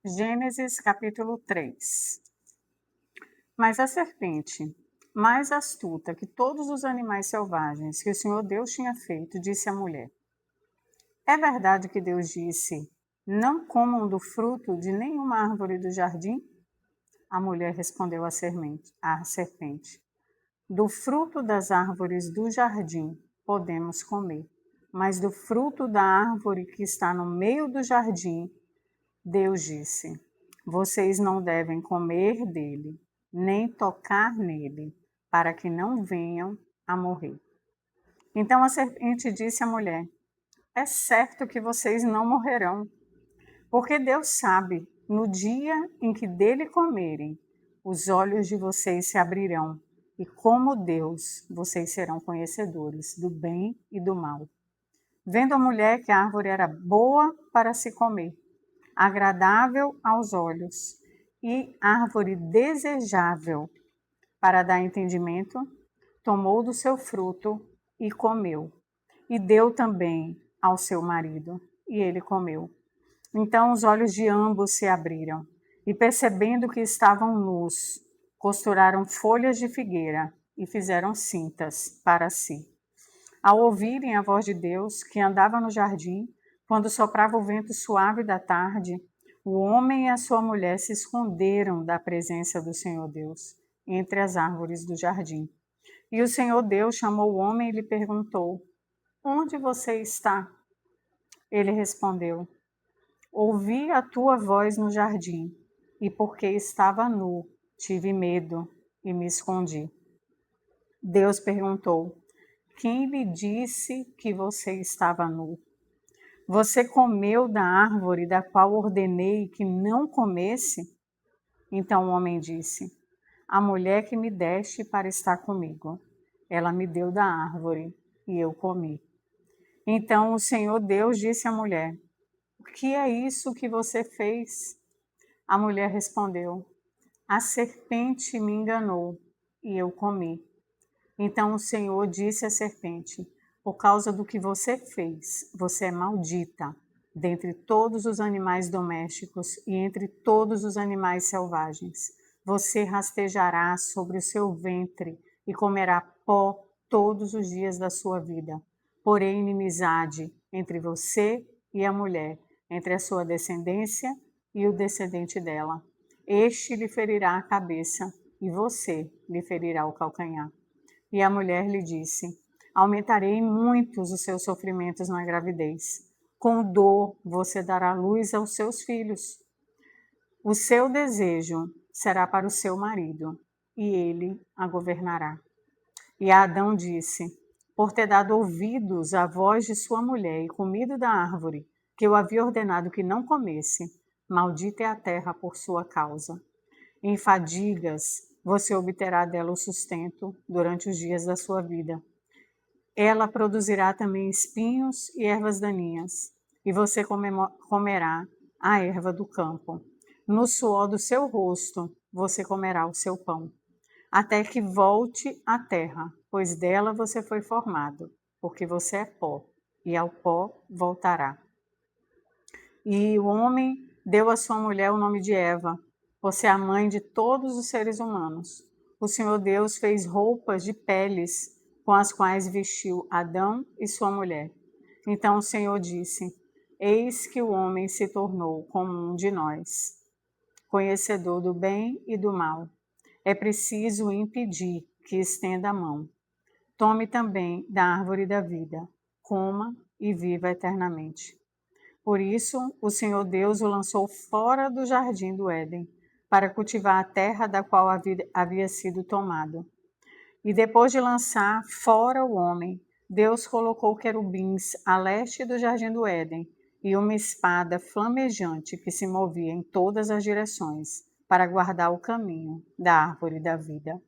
Gênesis capítulo 3. Mas a serpente, mais astuta que todos os animais selvagens que o Senhor Deus tinha feito, disse à mulher: É verdade que Deus disse: Não comam do fruto de nenhuma árvore do jardim? A mulher respondeu à serpente: Do fruto das árvores do jardim podemos comer, mas do fruto da árvore que está no meio do jardim, Deus disse: Vocês não devem comer dele, nem tocar nele, para que não venham a morrer. Então a serpente disse à mulher: É certo que vocês não morrerão, porque Deus sabe, no dia em que dele comerem, os olhos de vocês se abrirão, e como Deus, vocês serão conhecedores do bem e do mal. Vendo a mulher que a árvore era boa para se comer, agradável aos olhos e árvore desejável para dar entendimento, tomou do seu fruto e comeu, e deu também ao seu marido, e ele comeu. Então os olhos de ambos se abriram, e percebendo que estavam nus, costuraram folhas de figueira e fizeram cintas para si. Ao ouvirem a voz de Deus, que andava no jardim, quando soprava o vento suave da tarde, o homem e a sua mulher se esconderam da presença do Senhor Deus, entre as árvores do jardim. E o Senhor Deus chamou o homem e lhe perguntou: Onde você está? Ele respondeu: Ouvi a tua voz no jardim, e porque estava nu, tive medo e me escondi. Deus perguntou: Quem lhe disse que você estava nu? Você comeu da árvore da qual ordenei que não comesse? Então o homem disse: A mulher que me deste para estar comigo, ela me deu da árvore e eu comi. Então o Senhor Deus disse à mulher: O que é isso que você fez? A mulher respondeu: A serpente me enganou e eu comi. Então o Senhor disse à serpente: Por causa do que você fez, você é maldita dentre todos os animais domésticos e entre todos os animais selvagens. Você rastejará sobre o seu ventre e comerá pó todos os dias da sua vida. Porém, inimizade entre você e a mulher, entre a sua descendência e o descendente dela. Este lhe ferirá a cabeça e você lhe ferirá o calcanhar. E a mulher lhe disse: Aumentarei muitos os seus sofrimentos na gravidez. Com dor você dará luz aos seus filhos. O seu desejo será para o seu marido, e ele a governará. E Adão disse: Por ter dado ouvidos à voz de sua mulher e comido da árvore, que eu havia ordenado que não comesse, maldita é a terra por sua causa. Em fadigas você obterá dela o sustento durante os dias da sua vida. Ela produzirá também espinhos e ervas daninhas, e você comerá a erva do campo. No suor do seu rosto você comerá o seu pão, até que volte à terra, pois dela você foi formado, porque você é pó, e ao pó voltará. E o homem deu à sua mulher o nome de Eva, você é a mãe de todos os seres humanos. O Senhor Deus fez roupas de peles com as quais vestiu Adão e sua mulher. Então o Senhor disse: Eis que o homem se tornou como um de nós, conhecedor do bem e do mal. É preciso impedir que estenda a mão. Tome também da árvore da vida, coma e viva eternamente. Por isso, o Senhor Deus o lançou fora do jardim do Éden, para cultivar a terra da qual havia sido tomado. E depois de lançar fora o homem, Deus colocou querubins a leste do jardim do Éden e uma espada flamejante que se movia em todas as direções, para guardar o caminho da árvore da vida.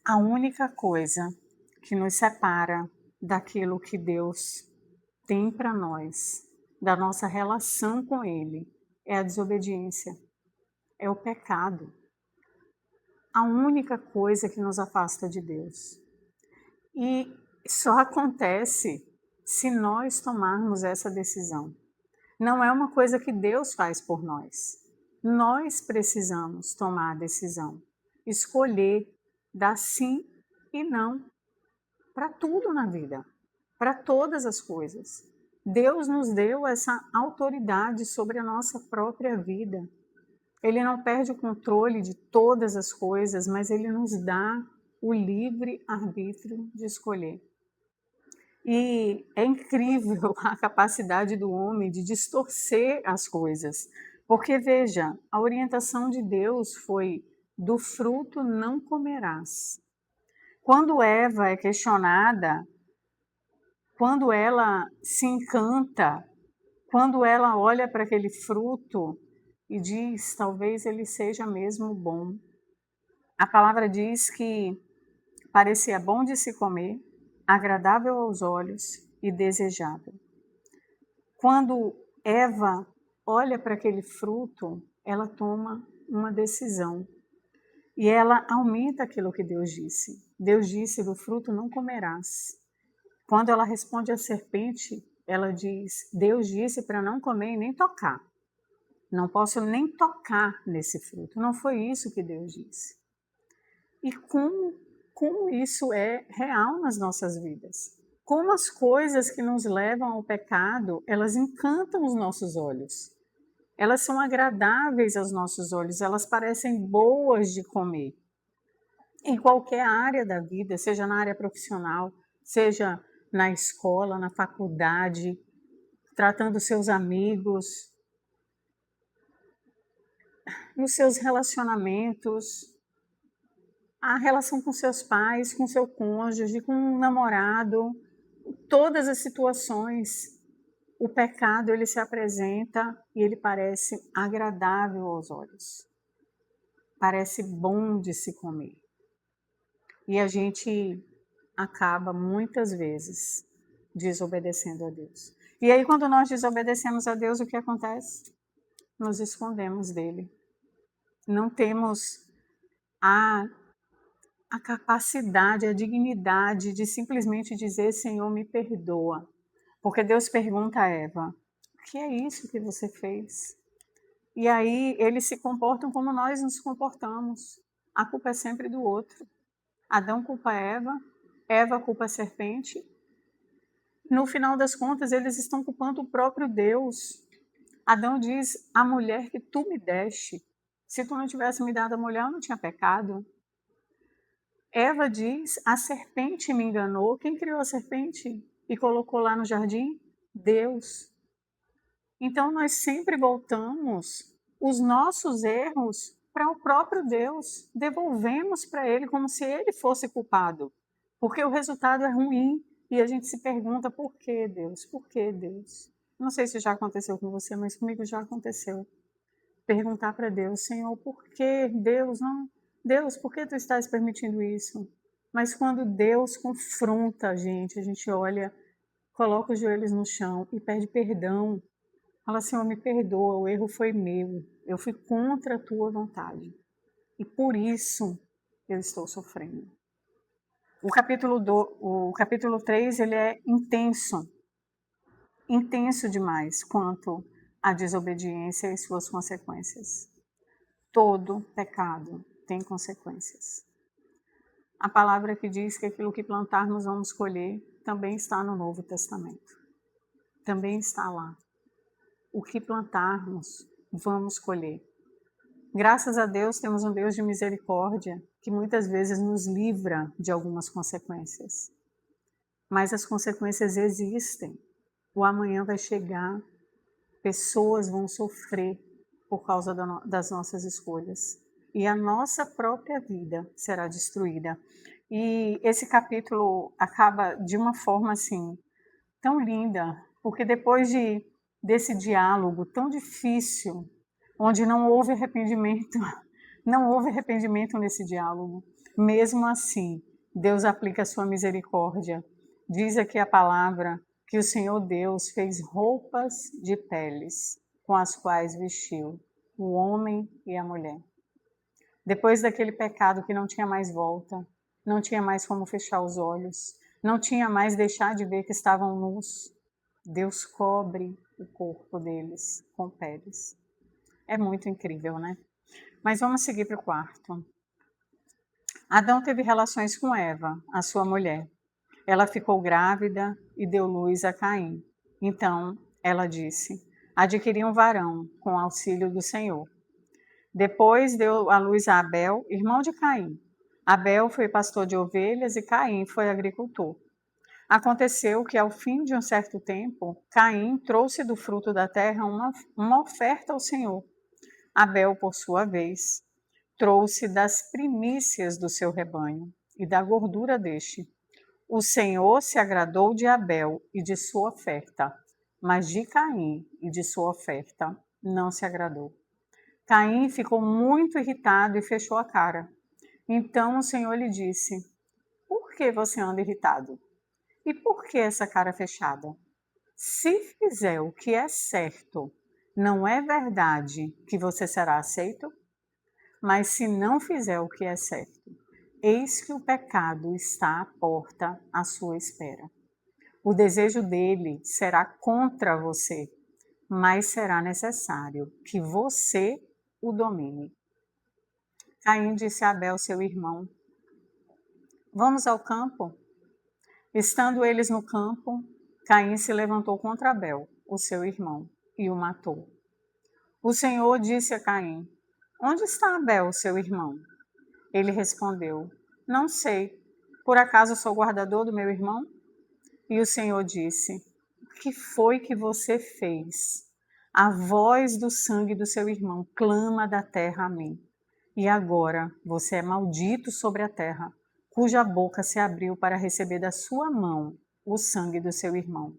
A única coisa que nos separa daquilo que Deus tem para nós, da nossa relação com Ele, é a desobediência, é o pecado. A única coisa que nos afasta de Deus. E só acontece se nós tomarmos essa decisão. Não é uma coisa que Deus faz por nós. Nós precisamos tomar a decisão, escolher, dar sim e não para tudo na vida, para todas as coisas. Deus nos deu essa autoridade sobre a nossa própria vida. Ele não perde o controle de todas as coisas, mas ele nos dá o livre arbítrio de escolher. E é incrível a capacidade do homem de distorcer as coisas. Porque, veja, a orientação de Deus foi: do fruto não comerás. Quando Eva é questionada, quando ela se encanta, quando ela olha para aquele fruto e diz: talvez ele seja mesmo bom. A palavra diz que parecia bom de se comer, agradável aos olhos e desejável. Quando Eva olha para aquele fruto, ela toma uma decisão e ela aumenta aquilo que Deus disse. Deus disse: do fruto não comerás. Quando ela responde à serpente, ela diz: Deus disse para não comer e nem tocar. Não posso nem tocar nesse fruto. Não foi isso que Deus disse. E como isso é real nas nossas vidas. Como as coisas que nos levam ao pecado, elas encantam os nossos olhos. Elas são agradáveis aos nossos olhos, elas parecem boas de comer. Em qualquer área da vida, seja na área profissional, seja na escola, na faculdade, tratando seus amigos, nos seus relacionamentos, a relação com seus pais, com seu cônjuge, com um namorado, todas as situações, o pecado ele se apresenta e ele parece agradável aos olhos. Parece bom de se comer. E a gente acaba muitas vezes desobedecendo a Deus. E aí quando nós desobedecemos a Deus, o que acontece? Nos escondemos dele. Não temos a capacidade, a dignidade de simplesmente dizer: Senhor, me perdoa. Porque Deus pergunta a Eva: o que é isso que você fez? E aí eles se comportam como nós nos comportamos. A culpa é sempre do outro. Adão culpa Eva, Eva culpa a serpente. No final das contas, eles estão culpando o próprio Deus. Adão diz: a mulher que tu me deste. Se tu não tivesse me dado a mulher, eu não tinha pecado. Eva diz: a serpente me enganou. Quem criou a serpente e colocou lá no jardim? Deus. Então nós sempre voltamos os nossos erros para o próprio Deus. Devolvemos para ele como se ele fosse culpado. Porque o resultado é ruim e a gente se pergunta: por que Deus? Por que Deus? Não sei se já aconteceu com você, mas comigo já aconteceu. Perguntar para Deus: Senhor, por que Deus não? Deus, por que tu estás permitindo isso? Mas quando Deus confronta a gente olha, coloca os joelhos no chão e pede perdão. Fala: Senhor, me perdoa, o erro foi meu. Eu fui contra a tua vontade. E por isso eu estou sofrendo. O capítulo 3 ele é intenso demais quanto à desobediência e suas consequências. Todo pecado tem consequências. A palavra que diz que aquilo que plantarmos vamos colher também está no Novo Testamento. Também está lá. O que plantarmos, vamos colher. Graças a Deus temos um Deus de misericórdia que muitas vezes nos livra de algumas consequências. Mas as consequências existem. O amanhã vai chegar, pessoas vão sofrer por causa das nossas escolhas. E a nossa própria vida será destruída. E esse capítulo acaba de uma forma assim, tão linda, porque depois desse diálogo tão difícil, onde não houve arrependimento, não houve arrependimento nesse diálogo, mesmo assim, Deus aplica a sua misericórdia. Diz aqui a palavra que o Senhor Deus fez roupas de peles com as quais vestiu o homem e a mulher. Depois daquele pecado que não tinha mais volta, não tinha mais como fechar os olhos, não tinha mais deixar de ver que estavam nus, Deus cobre o corpo deles com peles. É muito incrível, né? Mas vamos seguir para o quarto. Adão teve relações com Eva, a sua mulher. Ela ficou grávida e deu luz a Caim. Então ela disse: adquiri um varão com auxílio do Senhor. Depois deu à luz a Abel, irmão de Caim. Abel foi pastor de ovelhas e Caim foi agricultor. Aconteceu que, ao fim de um certo tempo, Caim trouxe do fruto da terra uma oferta ao Senhor. Abel, por sua vez, trouxe das primícias do seu rebanho e da gordura deste. O Senhor se agradou de Abel e de sua oferta, mas de Caim e de sua oferta não se agradou. Caim ficou muito irritado e fechou a cara. Então o Senhor lhe disse: por que você anda irritado? E por que essa cara fechada? Se fizer o que é certo, não é verdade que você será aceito? Mas se não fizer o que é certo, eis que o pecado está à porta à sua espera. O desejo dele será contra você, mas será necessário que você o domine. Caim disse a Abel, seu irmão: vamos ao campo? Estando eles no campo, Caim se levantou contra Abel, o seu irmão, e o matou. O Senhor disse a Caim: onde está Abel, seu irmão? Ele respondeu: não sei. Por acaso sou guardador do meu irmão? E o Senhor disse: o que foi que você fez? A voz do sangue do seu irmão clama da terra a mim. E agora você é maldito sobre a terra, cuja boca se abriu para receber da sua mão o sangue do seu irmão.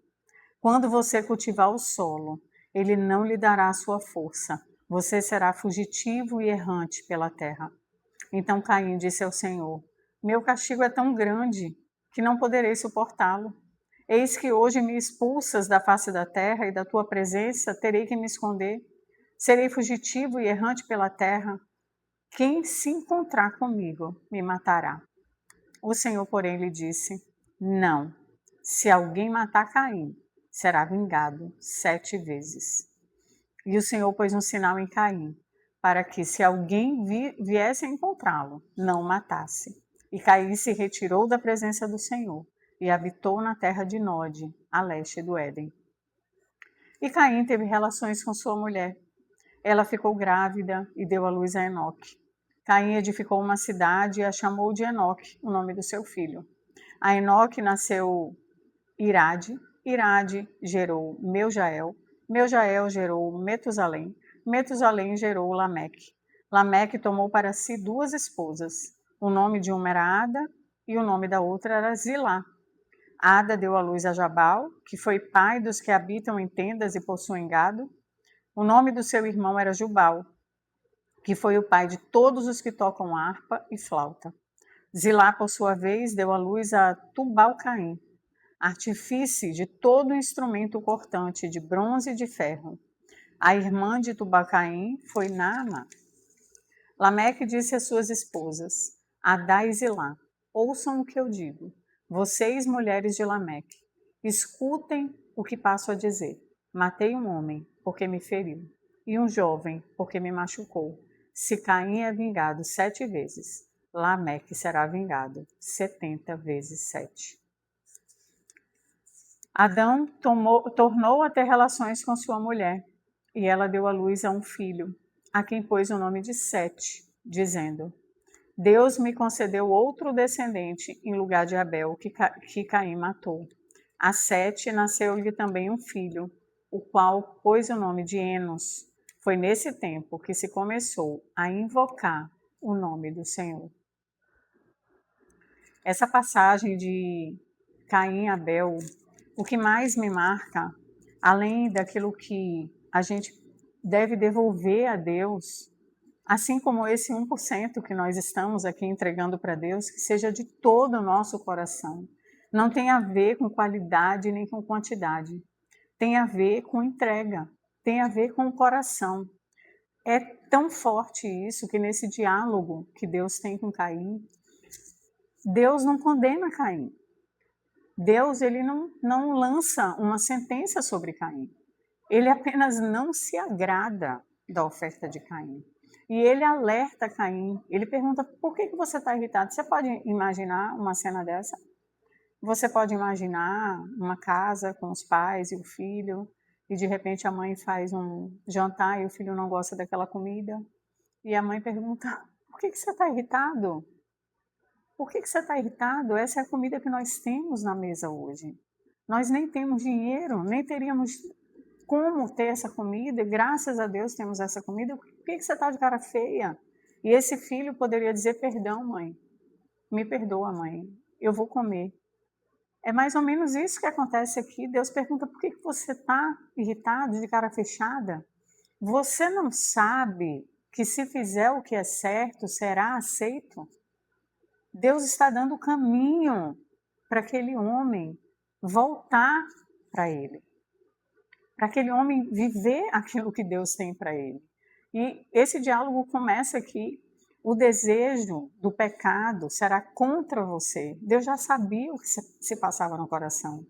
Quando você cultivar o solo, ele não lhe dará a sua força. Você será fugitivo e errante pela terra. Então Caim disse ao Senhor: meu castigo é tão grande que não poderei suportá-lo. Eis que hoje me expulsas da face da terra e da tua presença terei que me esconder. Serei fugitivo e errante pela terra. Quem se encontrar comigo me matará. O Senhor, porém, lhe disse: não, se alguém matar Caim, será vingado 7 vezes. E o Senhor pôs um sinal em Caim, para que, se alguém viesse a encontrá-lo, não o matasse. E Caim se retirou da presença do Senhor e habitou na terra de Nod, a leste do Éden. E Caim teve relações com sua mulher. Ela ficou grávida e deu à luz a Enoque. Caim edificou uma cidade e a chamou de Enoque, o nome do seu filho. A Enoque nasceu Irade, Irade gerou Meujael, Meujael gerou Metusalém, Metusalém gerou Lameque. Lameque tomou para si 2 esposas. O nome de uma era Ada e o nome da outra era Zilá. Ada deu à luz a Jabal, que foi pai dos que habitam em tendas e possuem gado. O nome do seu irmão era Jubal, que foi o pai de todos os que tocam harpa e flauta. Zilá, por sua vez, deu à luz a Tubal-Caim, artífice de todo instrumento cortante de bronze e de ferro. A irmã de Tubal-Caim foi Naamá. Lameque disse às suas esposas, Adá e Zilá: ouçam o que eu digo. Vocês, mulheres de Lameque, escutem o que passo a dizer. Matei um homem, porque me feriu, e um jovem, porque me machucou. Se Caim é vingado 7 vezes, Lameque será vingado 70 vezes 7. Adão tornou a ter relações com sua mulher, e ela deu à luz a um filho, a quem pôs o nome de Sete, dizendo: Deus me concedeu outro descendente em lugar de Abel, que Caim matou. A Sete nasceu-lhe também um filho, o qual pôs o nome de Enos. Foi nesse tempo que se começou a invocar o nome do Senhor. Essa passagem de Caim e Abel, o que mais me marca, além daquilo que a gente deve devolver a Deus, assim como esse 1% que nós estamos aqui entregando para Deus, que seja de todo o nosso coração. Não tem a ver com qualidade nem com quantidade. Tem a ver com entrega, tem a ver com o coração. É tão forte isso que nesse diálogo que Deus tem com Caim, Deus não condena Caim. Deus ele não lança uma sentença sobre Caim. Ele apenas não se agrada da oferta de Caim. E ele alerta Caim, ele pergunta, por que você está irritado? Você pode imaginar uma cena dessa? Você pode imaginar uma casa com os pais e o filho, e de repente a mãe faz um jantar e o filho não gosta daquela comida, e a mãe pergunta, por que você está irritado? Por que você está irritado? Essa é a comida que nós temos na mesa hoje. Nós nem temos dinheiro, nem teríamos como ter essa comida, e graças a Deus temos essa comida, por que você está de cara feia? E esse filho poderia dizer, perdão mãe, me perdoa mãe, eu vou comer. É mais ou menos isso que acontece aqui, Deus pergunta, por que você está irritado, de cara fechada? Você não sabe que se fizer o que é certo, será aceito? Deus está dando o caminho para aquele homem voltar para ele, para aquele homem viver aquilo que Deus tem para ele. E esse diálogo começa aqui. O desejo do pecado será contra você. Deus já sabia o que se passava no coração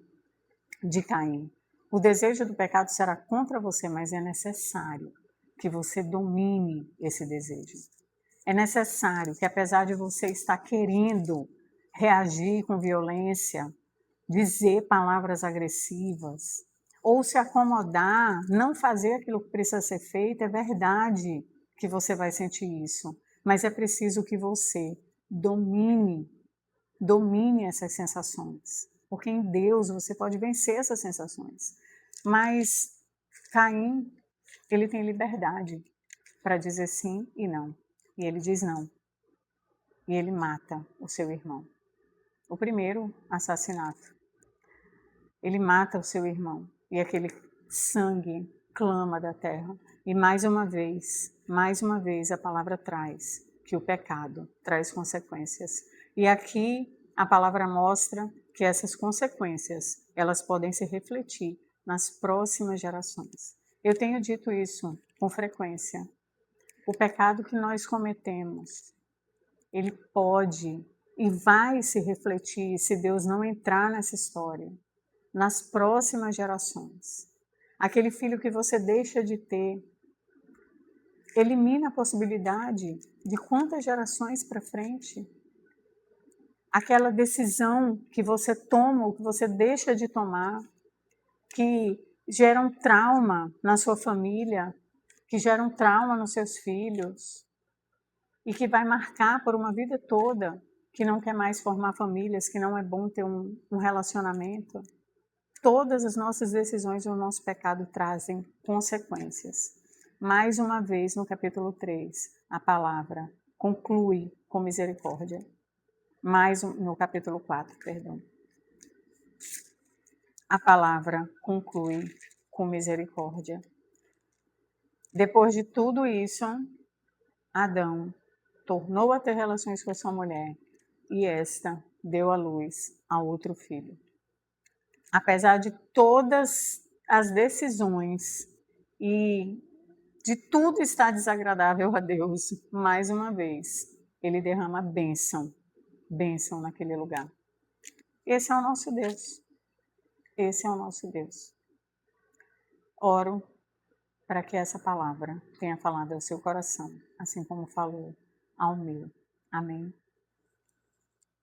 de Caim. O desejo do pecado será contra você, mas é necessário que você domine esse desejo. É necessário que, apesar de você estar querendo reagir com violência, dizer palavras agressivas, ou se acomodar, não fazer aquilo que precisa ser feito, é verdade que você vai sentir isso, mas é preciso que você domine essas sensações, porque em Deus você pode vencer essas sensações. Mas Caim, ele tem liberdade para dizer sim e não, e ele diz não, e ele mata o seu irmão. O primeiro assassinato. Ele mata o seu irmão e aquele sangue clama da terra. E mais uma vez a palavra traz que o pecado traz consequências. E aqui a palavra mostra que essas consequências, elas podem se refletir nas próximas gerações. Eu tenho dito isso com frequência. O pecado que nós cometemos, ele pode e vai se refletir se Deus não entrar nessa história nas próximas gerações. Aquele filho que você deixa de ter, elimina a possibilidade de quantas gerações para frente. Aquela decisão que você toma ou que você deixa de tomar, que gera um trauma na sua família, que gera um trauma nos seus filhos e que vai marcar por uma vida toda, que não quer mais formar famílias, que não é bom ter um relacionamento. Todas as nossas decisões e o nosso pecado trazem consequências. Mais uma vez, no capítulo 3, a palavra conclui com misericórdia. No capítulo 4, perdão. A palavra conclui com misericórdia. Depois de tudo isso, Adão tornou a ter relações com a sua mulher e esta deu à luz a outro filho. Apesar de todas as decisões e de tudo estar desagradável a Deus, mais uma vez, ele derrama bênção naquele lugar. Esse é o nosso Deus. Esse é o nosso Deus. Oro para que essa palavra tenha falado ao seu coração, assim como falou ao meu. Amém.